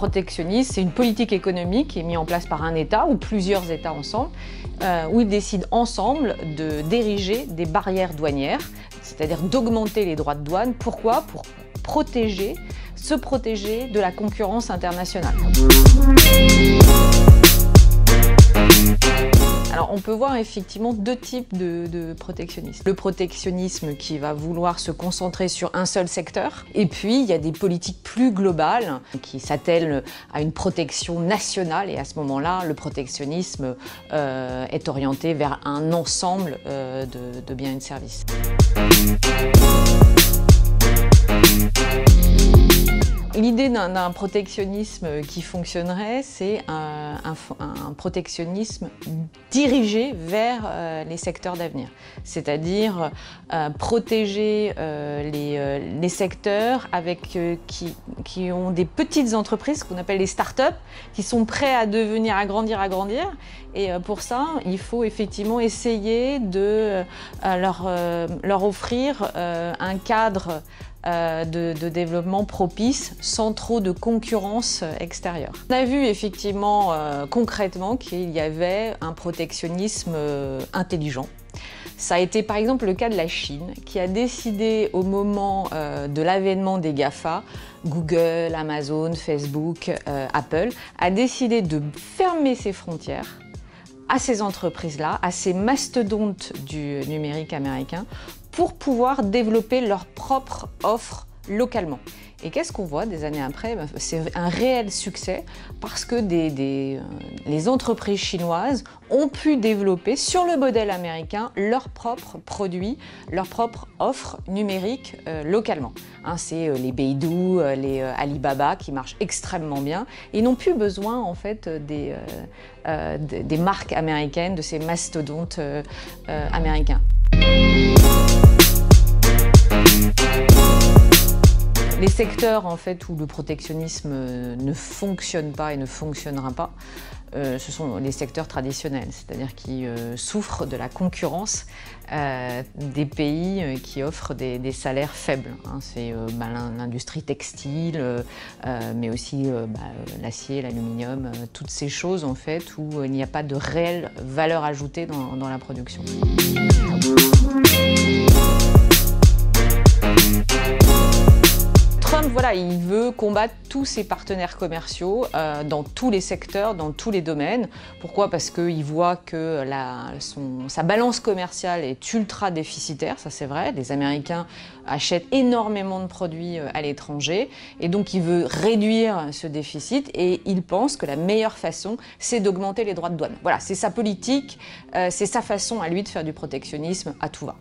protectionnisme, c'est une politique économique qui est mise en place par un État ou plusieurs États ensemble, où ils décident ensemble d'ériger des barrières douanières, c'est-à-dire d'augmenter les droits de douane. Pourquoi? Pour se protéger de la concurrence internationale. Alors on peut voir effectivement deux types de protectionnisme. Le protectionnisme qui va vouloir se concentrer sur un seul secteur, et puis il y a des politiques plus globales qui s'attellent à une protection nationale, et à ce moment-là, le protectionnisme est orienté vers un ensemble de biens et de services. L'idée d'un protectionnisme qui fonctionnerait, c'est un protectionnisme dirigé vers les secteurs d'avenir. C'est-à-dire protéger les secteurs qui ont des petites entreprises, qu'on appelle les start-up, qui sont prêts à devenir, à grandir. Et pour ça, il faut effectivement essayer de leur offrir un cadre de développement propice sans trop de concurrence extérieure. On a vu effectivement concrètement qu'il y avait un protectionnisme intelligent. Ça a été par exemple le cas de la Chine qui a décidé au moment de l'avènement des GAFA, Google, Amazon, Facebook, Apple, a décidé de fermer ses frontières à ces entreprises-là, à ces mastodontes du numérique américain, pour pouvoir développer leur propre offre localement. Et qu'est-ce qu'on voit des années après? C'est un réel succès parce que les entreprises chinoises ont pu développer sur le modèle américain leurs propres produits, leur propre offre numérique localement. C'est les Beidou, les Alibaba qui marchent extrêmement bien. Ils n'ont plus besoin en fait des marques américaines, de ces mastodontes américains. Les secteurs en fait, où le protectionnisme ne fonctionne pas et ne fonctionnera pas, ce sont les secteurs traditionnels, c'est-à-dire qui souffrent de la concurrence des pays qui offrent des salaires faibles. C'est l'industrie textile, mais aussi l'acier, l'aluminium, toutes ces choses en fait, où il n'y a pas de réelle valeur ajoutée dans la production. Trump, voilà, il veut combattre tous ses partenaires commerciaux dans tous les secteurs, dans tous les domaines. Pourquoi? Parce qu'il voit que sa balance commerciale est ultra déficitaire, ça c'est vrai. Les Américains achètent énormément de produits à l'étranger et donc il veut réduire ce déficit et il pense que la meilleure façon, c'est d'augmenter les droits de douane. Voilà, c'est sa politique, c'est sa façon à lui de faire du protectionnisme à tout va.